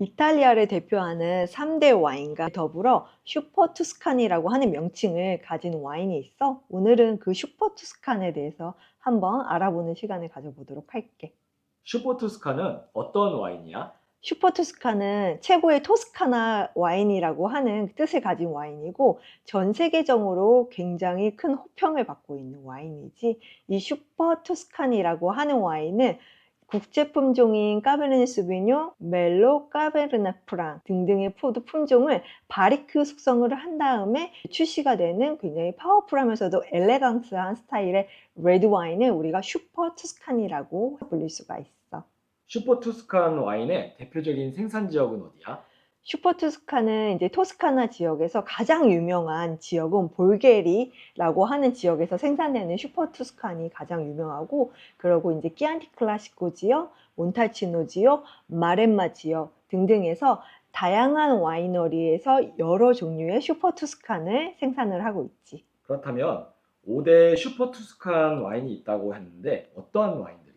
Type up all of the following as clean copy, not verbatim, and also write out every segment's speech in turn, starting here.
이탈리아를 대표하는 3대 와인과 더불어 슈퍼 투스칸이라고 하는 명칭을 가진 와인이 있어. 오늘은 그 슈퍼 투스칸에 대해서 한번 알아보는 시간을 가져보도록 할게. 슈퍼 투스카는 어떤 와인이야? 슈퍼 투스칸은 최고의 토스카나 와인이라고 하는 뜻을 가진 와인이고 전 세계적으로 굉장히 큰 호평을 받고 있는 와인이지. 이 슈퍼 투스칸이라고 하는 와인은 국제 품종인 까베르네 수비뇽, 멜로, 까베르네 프랑 등등의 포도 품종을 바리크 숙성을 한 다음에 출시가 되는 굉장히 파워풀하면서도 엘레강스한 스타일의 레드 와인을 우리가 슈퍼 투스칸이라고 불릴 수가 있어. 슈퍼 투스칸 와인의 대표적인 생산 지역은 어디야? 슈퍼 투스카는 이제 토스카나 지역에서 가장 유명한 지역은 볼게리라고 하는 지역에서 생산되는 슈퍼 투스칸이 가장 유명하고, 그리고 이제 끼안티 클라시코 지역, 몬탈치노 지역, 마렘마 지역 등등에서 다양한 와이너리에서 여러 종류의 슈퍼 투스칸을 생산을 하고 있지. 그렇다면 5대 슈퍼 투스칸 와인이 있다고 했는데 어떤 와인들이야?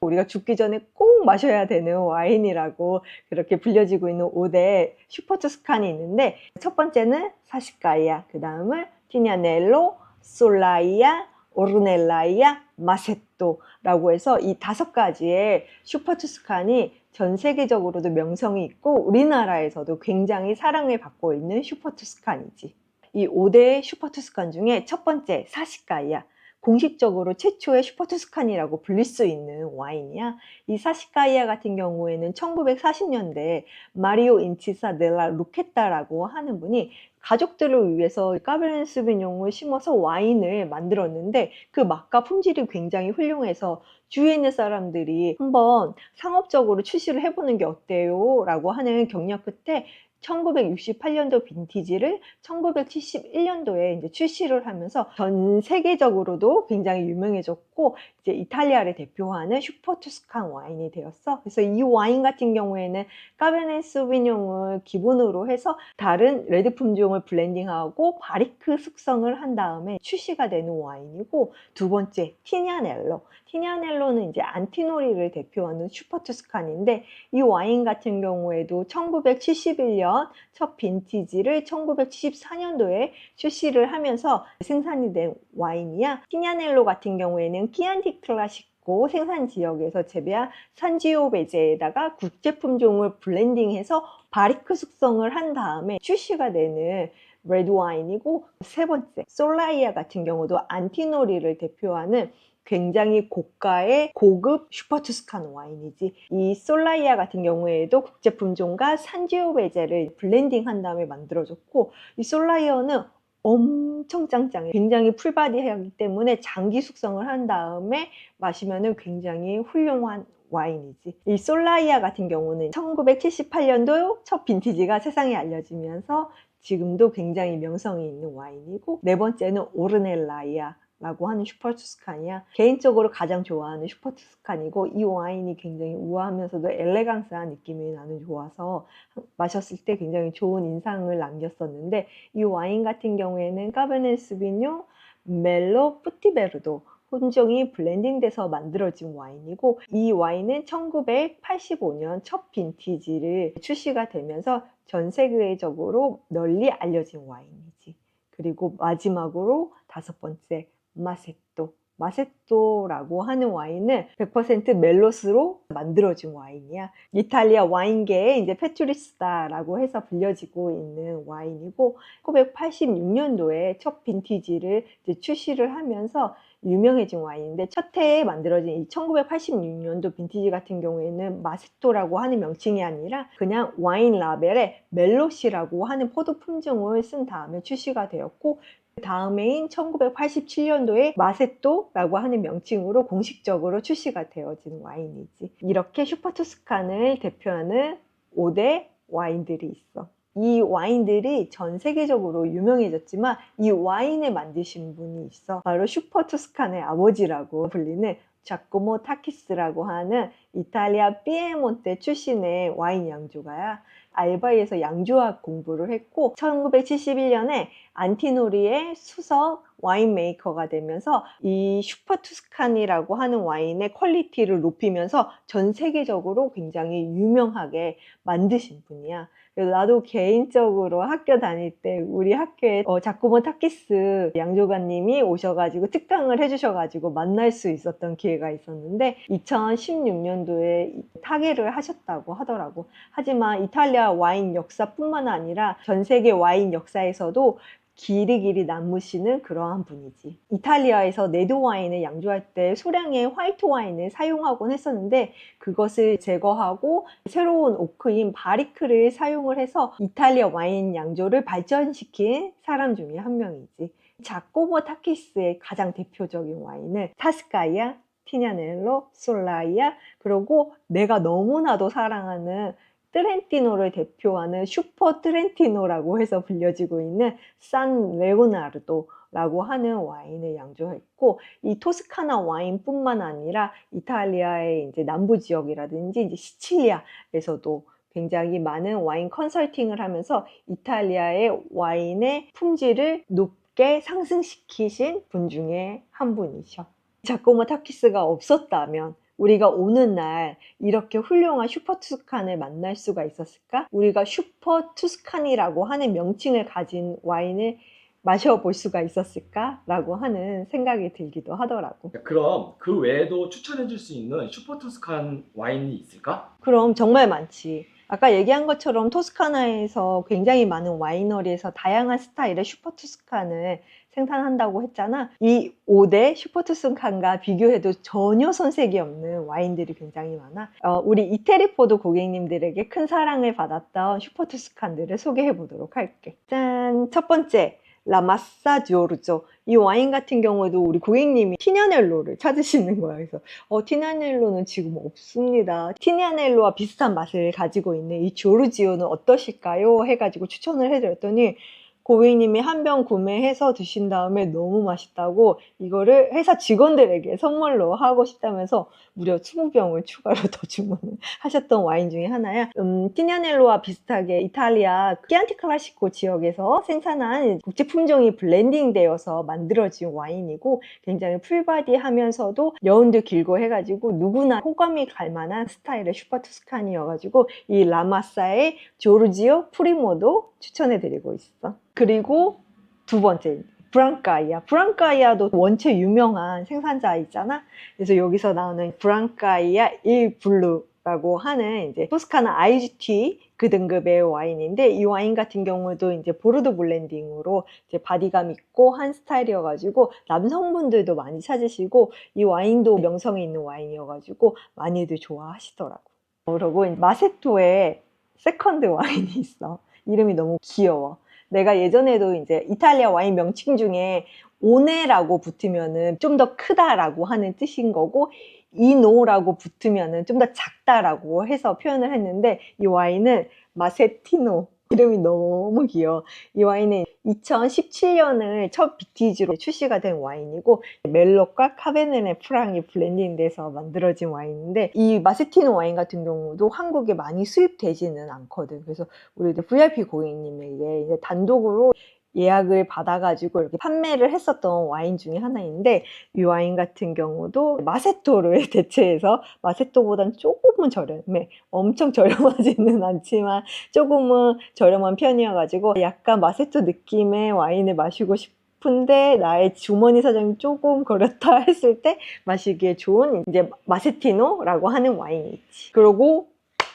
우리가 죽기 전에 꼭 마셔야 되는 와인이라고 그렇게 불려지고 있는 5대 슈퍼 투스칸이 있는데, 첫 번째는 사시카이아, 그 다음은 티냐넬로, 솔라이아, 오르넬라이아, 마세토라고 해서 이 5가지의 슈퍼 투스칸이 전 세계적으로도 명성이 있고 우리나라에서도 굉장히 사랑을 받고 있는 슈퍼 투스칸이지. 이 5대 슈퍼 투스칸 중에 첫 번째 사시카이아, 공식적으로 최초의 슈퍼 투스칸이라고 불릴 수 있는 와인이야. 이 사시카이아 같은 경우에는 1940년대에 마리오 인치사 델라 루케타라고 하는 분이 가족들을 위해서 까베르네 수비뇽을 심어서 와인을 만들었는데, 그 맛과 품질이 굉장히 훌륭해서 주위에 있는 사람들이 한번 상업적으로 출시를 해보는 게 어때요? 라고 하는 격려 끝에 1968년도 빈티지를 1971년도에 이제 출시를 하면서 전 세계적으로도 굉장히 유명해졌고, 이제 이탈리아를 대표하는 슈퍼 투스칸 와인이 되었어. 그래서 이 와인 같은 경우에는 까베르네 소비뇽을 기본으로 해서 다른 레드 품종을 블렌딩하고 바리크 숙성을 한 다음에 출시가 되는 와인이고, 두 번째 티냐넬로. 티냐넬로는 이제 안티노리를 대표하는 슈퍼 투스칸인데, 이 와인 같은 경우에도 1971년 첫 빈티지를 1974년도에 출시를 하면서 생산이 된 와인이야. 티냐넬로 같은 경우에는 끼안티 클라시코 생산 지역에서 재배한 산지오베제에다가 국제 품종을 블렌딩해서 바리크 숙성을 한 다음에 출시가 되는 레드 와인이고, 세 번째 솔라이아 같은 경우도 안티노리를 대표하는 굉장히 고가의 고급 슈퍼 투스칸 와인이지. 이 솔라이아 같은 경우에도 국제 품종과 산지오베제를 블렌딩한 다음에 만들어졌고, 이 솔라이아는 엄청 짱짱해. 굉장히 풀바디하기 때문에 장기 숙성을 한 다음에 마시면은 굉장히 훌륭한 와인이지. 이 솔라이아 같은 경우는 1978년도 첫 빈티지가 세상에 알려지면서 지금도 굉장히 명성이 있는 와인이고, 네 번째는 오르넬라이아 라고 하는 슈퍼 투스칸이야. 개인적으로 가장 좋아하는 슈퍼 투스칸이고, 이 와인이 굉장히 우아하면서도 엘레강스한 느낌이 나는 좋아서 마셨을 때 굉장히 좋은 인상을 남겼었는데, 이 와인 같은 경우에는 까베르네 수비뇽, 멜로, 푸티베르도 품종이 블렌딩돼서 만들어진 와인이고, 이 와인은 1985년 첫 빈티지를 출시가 되면서 전 세계적으로 널리 알려진 와인이지. 그리고 마지막으로 다섯 번째 마세토. 마세토라고 하는 와인은 100% 멜로스로 만들어진 와인이야. 이탈리아 와인계의 이제 페투리스타라고 해서 불려지고 있는 와인이고, 1986년도에 첫 빈티지를 이제 출시를 하면서 유명해진 와인인데, 첫 해에 만들어진 이 1986년도 빈티지 같은 경우에는 마세토라고 하는 명칭이 아니라 그냥 와인 라벨에 멜로시라고 하는 포도 품종을 쓴 다음에 출시가 되었고, 그 다음해인 1987년도에 마세토라고 하는 명칭으로 공식적으로 출시가 되어진 와인이지. 이렇게 슈퍼 투스칸을 대표하는 5대 와인들이 있어. 이 와인들이 전 세계적으로 유명해졌지만 이 와인을 만드신 분이 있어. 바로 슈퍼 투스칸의 아버지라고 불리는 자코모 타키스라고 하는 이탈리아 피에몬테 출신의 와인 양조가야. 알바에서 양조학 공부를 했고 1971년에 안티노리의 수석 와인 메이커가 되면서 이 슈퍼 투스칸이라고 하는 와인의 퀄리티를 높이면서 전 세계적으로 굉장히 유명하게 만드신 분이야. 그래서 나도 개인적으로 학교 다닐 때 우리 학교에 자코모 타키스 양조가님이 오셔가지고 특강을 해주셔가지고 만날 수 있었던 기회가 있었는데 2016년도에 타계를 하셨다고 하더라고. 하지만 이탈리아 와인 역사뿐만 아니라 전 세계 와인 역사에서도 길이 남으시는 그러한 분이지. 이탈리아에서 네드 와인을 양조할 때 소량의 화이트 와인을 사용하곤 했었는데 그것을 제거하고 새로운 오크인 바리크를 사용을 해서 이탈리아 와인 양조를 발전시킨 사람 중에 한 명이지. 자코모 타키스의 가장 대표적인 와인은 타스카이아, 티냐넬로, 솔라이아, 그리고 내가 너무나도 사랑하는 트렌티노를 대표하는 슈퍼 트렌티노라고 해서 불려지고 있는 산 레오나르도라고 하는 와인을 양조했고, 이 토스카나 와인뿐만 아니라 이탈리아의 이제 남부 지역이라든지 이제 시칠리아에서도 굉장히 많은 와인 컨설팅을 하면서 이탈리아의 와인의 품질을 높게 상승시키신 분 중에 한 분이셔. 자코모 타키스가 없었다면 우리가 오는 날 이렇게 훌륭한 슈퍼 투스칸을 만날 수가 있었을까? 우리가 슈퍼 투스칸이라고 하는 명칭을 가진 와인을 마셔볼 수가 있었을까? 라고 하는 생각이 들기도 하더라고. 그럼 그 외에도 추천해 줄 수 있는 슈퍼 투스칸 와인이 있을까? 그럼 정말 많지. 아까 얘기한 것처럼 토스카나에서 굉장히 많은 와이너리에서 다양한 스타일의 슈퍼 투스칸을 생산한다고 했잖아. 이 5대 슈퍼 투스칸과 비교해도 전혀 손색이 없는 와인들이 굉장히 많아. 우리 이태리포도 고객님들에게 큰 사랑을 받았던 슈퍼 투스칸들을 소개해 보도록 할게. 짠! 첫 번째, 라마사 지오르조. 이 와인 같은 경우에도 우리 고객님이 티냐넬로를 찾으시는 거야. 그래서 티냐넬로는 지금 없습니다. 티냐넬로와 비슷한 맛을 가지고 있는 이 조르지오는 어떠실까요? 해가지고 추천을 해드렸더니 고객님이 한 병 구매해서 드신 다음에 너무 맛있다고 이거를 회사 직원들에게 선물로 하고 싶다면서 무려 20병을 추가로 더 주문을 하셨던 와인 중에 하나야. 티냐넬로와 비슷하게 이탈리아 키안티 클라시코 지역에서 생산한 국제 품종이 블렌딩 되어서 만들어진 와인이고 굉장히 풀바디 하면서도 여운도 길고 해가지고 누구나 호감이 갈 만한 스타일의 슈퍼 투스칸이어가지고 이 라마사의 조르지오 프리모도 추천해드리고 있어. 그리고 두 번째, 브랑카이아. 브랑카이아도 원체 유명한 생산자 있잖아. 그래서 여기서 나오는 브랑카이아 1블루라고 하는 이제 토스카나 IGT 그 등급의 와인인데 이 와인 같은 경우도 이제 보르도 블렌딩으로 이제 바디감 있고 한 스타일이어가지고 남성분들도 많이 찾으시고 이 와인도 명성이 있는 와인이어가지고 많이들 좋아하시더라고. 그리고 마세토의 세컨드 와인이 있어. 이름이 너무 귀여워. 내가 예전에도 이제 이탈리아 와인 명칭 중에 오네라고 붙으면은 좀 더 크다라고 하는 뜻인 거고 이노라고 붙으면은 좀 더 작다라고 해서 표현을 했는데 이 와인은 마세티노. 이름이 너무 귀여워. 이 와인은 2017년을 첫 비티지로 출시가 된 와인이고 멜롯과 카베르네 프랑이 블렌딩돼서 만들어진 와인인데 이 마세티노 와인 같은 경우도 한국에 많이 수입되지는 않거든. 그래서 우리도 VIP 고객님에게 이제 단독으로 예약을 받아가지고 이렇게 판매를 했었던 와인 중에 하나인데 이 와인 같은 경우도 마세토를 대체해서 마세토보단 조금은 저렴해. 엄청 저렴하지는 않지만 조금은 저렴한 편이어가지고 약간 마세토 느낌의 와인을 마시고 싶은데 나의 주머니 사정이 조금 그렇다 했을 때 마시기에 좋은 이제 마세티노라고 하는 와인이 있지. 그리고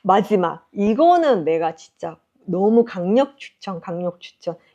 마지막, 이거는 내가 진짜 너무 강력 추천.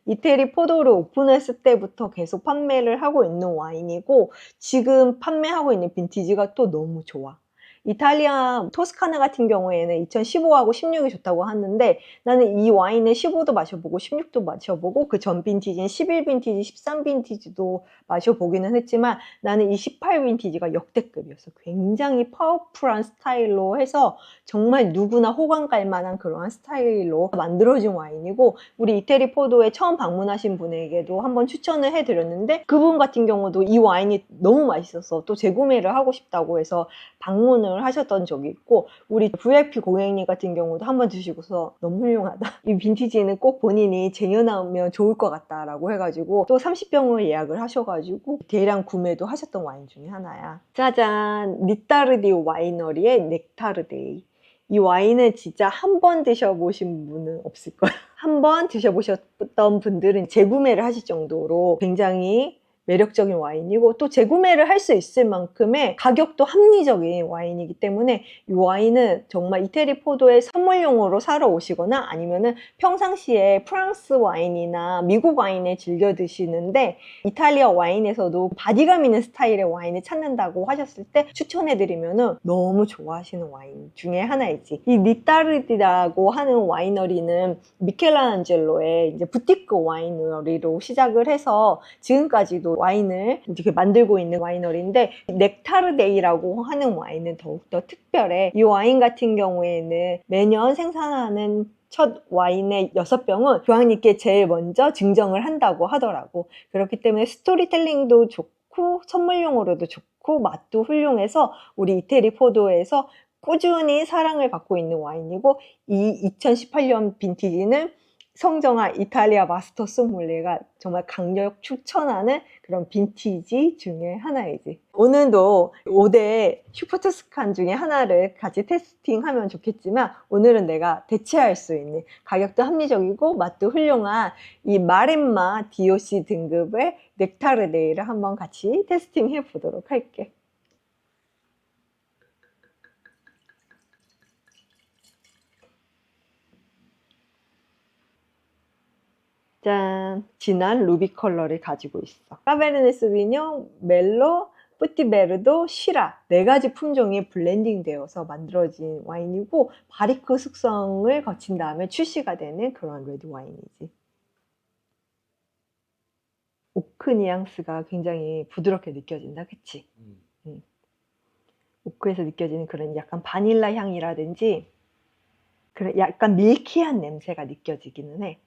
이태리 포도를 오픈했을 때부터 계속 판매를 하고 있는 와인이고 지금 판매하고 있는 빈티지가 또 너무 좋아. 이탈리아 토스카나 같은 경우에는 2015하고 16이 좋다고 하는데 나는 이 와인을 15도 마셔보고 16도 마셔보고 그 전 빈티지인 11 빈티지, 13 빈티지도 마셔보기는 했지만 나는 이 18 빈티지가 역대급이었어. 굉장히 파워풀한 스타일로 해서 정말 누구나 호감 갈 만한 그러한 스타일로 만들어진 와인이고 우리 이태리 포도에 처음 방문하신 분에게도 한번 추천을 해드렸는데 그분 같은 경우도 이 와인이 너무 맛있어서 또 재구매를 하고 싶다고 해서 방문 입문을 하셨던 적이 있고, 우리 VIP 고객님 같은 경우도 한번 드시고서 너무 훌륭하다, 이 빈티지는 꼭 본인이 쟁여놓으면 좋을 것 같다 라고 해가지고 또 30병을 예약을 하셔가지고 대량 구매도 하셨던 와인 중에 하나야. 짜잔, 리타르디 와이너리의 넥타르데이. 이 와인은 진짜 한 번 드셔보신 분은 없을 거예요. 한 번 드셔보셨던 분들은 재구매를 하실 정도로 굉장히 매력적인 와인이고, 또 재구매를 할 수 있을 만큼의 가격도 합리적인 와인이기 때문에 이 와인은 정말 이태리 포도의 선물용으로 사러 오시거나 아니면은 평상시에 프랑스 와인이나 미국 와인을 즐겨 드시는데 이탈리아 와인에서도 바디감 있는 스타일의 와인을 찾는다고 하셨을 때 추천해드리면은 너무 좋아하시는 와인 중에 하나이지. 이 리타르디라고 하는 와이너리는 미켈란젤로의 이제 부티크 와이너리로 시작을 해서 지금까지도 와인을 이렇게 만들고 있는 와이너리인데, 넥타르데이라고 하는 와인은 더욱더 특별해. 이 와인 같은 경우에는 매년 생산하는 첫 와인의 6병은 교황님께 제일 먼저 증정을 한다고 하더라고. 그렇기 때문에 스토리텔링도 좋고 선물용으로도 좋고 맛도 훌륭해서 우리 이태리 포도에서 꾸준히 사랑을 받고 있는 와인이고, 이 2018년 빈티지는 성정아 이탈리아 마스터 소믈리에가 정말 강력 추천하는 그런 빈티지 중에 하나이지. 오늘도 5대 슈퍼투스칸 중에 하나를 같이 테스팅하면 좋겠지만, 오늘은 내가 대체할 수 있는 가격도 합리적이고 맛도 훌륭한 이 마렘마 DOC 등급의 넥타르데이를 한번 같이 테스팅해 보도록 할게. 짠! 진한 루비 컬러를 가지고 있어. 까베르네 소비뇽, 멜로, 뿌티베르도, 시라 4가지 품종이 블렌딩 되어서 만들어진 와인이고, 바리크 숙성을 거친 다음에 출시가 되는 그런 레드 와인이지. 오크 뉘앙스가 굉장히 부드럽게 느껴진다, 그치? 오크에서 느껴지는 그런 약간 바닐라 향이라든지 그런 약간 밀키한 냄새가 느껴지기는 해.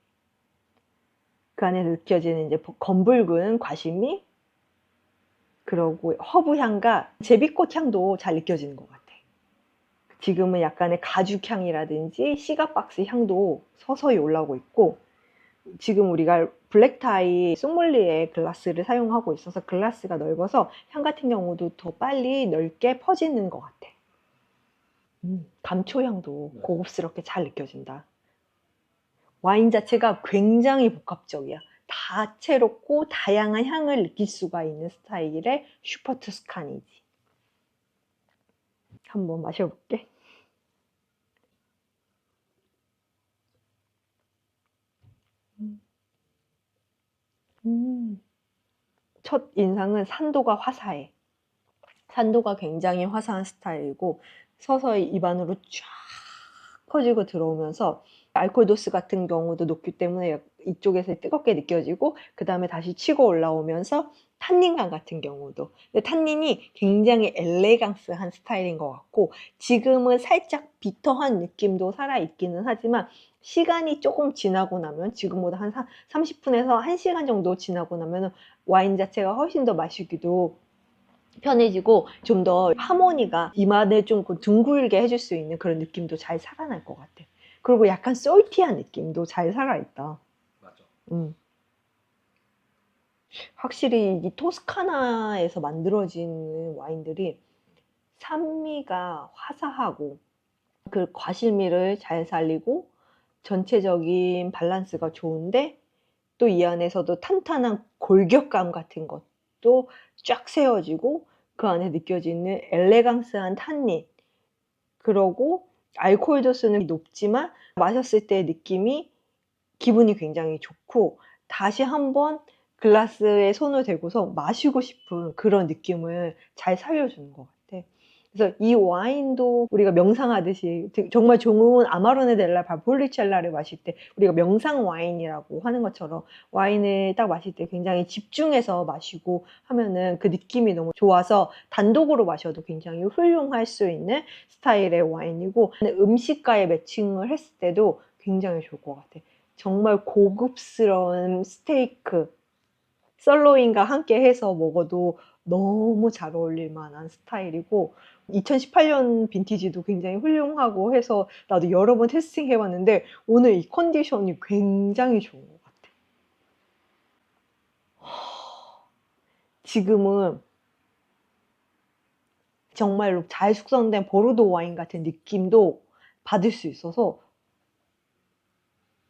그 안에 느껴지는 이제 검붉은 과실미, 그러고 허브 향과 제비꽃 향도 잘 느껴지는 것 같아. 지금은 약간의 가죽 향이라든지 시가박스 향도 서서히 올라오고 있고, 지금 우리가 블랙타이 소믈리에 글라스를 사용하고 있어서 글라스가 넓어서 향 같은 경우도 더 빨리 넓게 퍼지는 것 같아. 감초향도 고급스럽게 잘 느껴진다. 와인 자체가 굉장히 복합적이야. 다채롭고 다양한 향을 느낄 수가 있는 스타일의 슈퍼투스칸이지. 한번 마셔볼게. 첫 인상은 산도가 화사해. 산도가 굉장히 화사한 스타일이고, 서서히 입안으로 쫙 퍼지고 들어오면서 알코올 도수 같은 경우도 높기 때문에 이쪽에서 뜨겁게 느껴지고, 그 다음에 다시 치고 올라오면서 탄닌감 같은 경우도, 근데 탄닌이 굉장히 엘레강스한 스타일인 것 같고, 지금은 살짝 비터한 느낌도 살아있기는 하지만 시간이 조금 지나고 나면, 지금보다 한 30분에서 1시간 정도 지나고 나면 와인 자체가 훨씬 더 마시기도 편해지고 좀 더 하모니가 입안을 좀 둥글게 해줄 수 있는 그런 느낌도 잘 살아날 것 같아. 그리고 약간 솔티한 느낌도 잘 살아있다. 맞아. 확실히 이 토스카나에서 만들어진 와인들이 산미가 화사하고 그 과실미를 잘 살리고 전체적인 밸런스가 좋은데, 또 이 안에서도 탄탄한 골격감 같은 것도 쫙 세워지고, 그 안에 느껴지는 엘레강스한 탄닌, 그러고 알코올 도수는 높지만 마셨을 때 느낌이 기분이 굉장히 좋고, 다시 한번 글라스에 손을 대고서 마시고 싶은 그런 느낌을 잘 살려주는 것 같아. 그래서 이 와인도 우리가 명상하듯이 정말 좋은 아마로네 델라 바폴리첼라를 마실 때 우리가 명상 와인이라고 하는 것처럼, 와인을 딱 마실 때 굉장히 집중해서 마시고 하면은 그 느낌이 너무 좋아서 단독으로 마셔도 굉장히 훌륭할 수 있는 스타일의 와인이고, 음식과의 매칭을 했을 때도 굉장히 좋을 것 같아. 정말 고급스러운 스테이크, 썰로인과 함께 해서 먹어도 너무 잘 어울릴 만한 스타일이고, 2018년 빈티지도 굉장히 훌륭하고 해서 나도 여러 번 테스팅 해봤는데 오늘 이 컨디션이 굉장히 좋은 것 같아. 지금은 정말로 잘 숙성된 보르도 와인 같은 느낌도 받을 수 있어서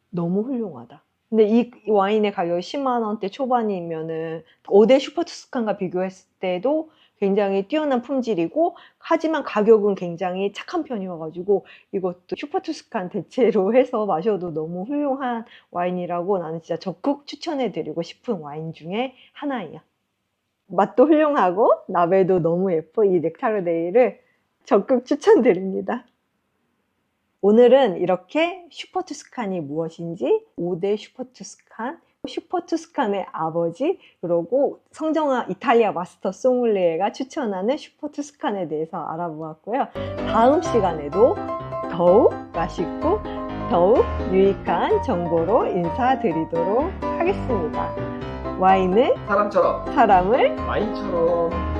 너무 훌륭하다. 근데 이 와인의 가격이 10만 원대 초반이면은 5대 슈퍼투스칸과 비교했을 때도 굉장히 뛰어난 품질이고, 하지만 가격은 굉장히 착한 편이어가지고 이것도 슈퍼투스칸 대체로 해서 마셔도 너무 훌륭한 와인이라고 나는 진짜 적극 추천해드리고 싶은 와인 중에 하나이야. 맛도 훌륭하고 나베도 너무 예뻐. 이 넥타르데이를 적극 추천드립니다. 오늘은 이렇게 슈퍼투스칸이 무엇인지, 5대 슈퍼투스칸, 슈퍼투스칸의 아버지, 그리고 성정아 이탈리아 마스터 소믈리에가 추천하는 슈퍼투스칸에 대해서 알아보았고요. 다음 시간에도 더욱 맛있고 더욱 유익한 정보로 인사드리도록 하겠습니다. 와인은 사람처럼 사람을 와인처럼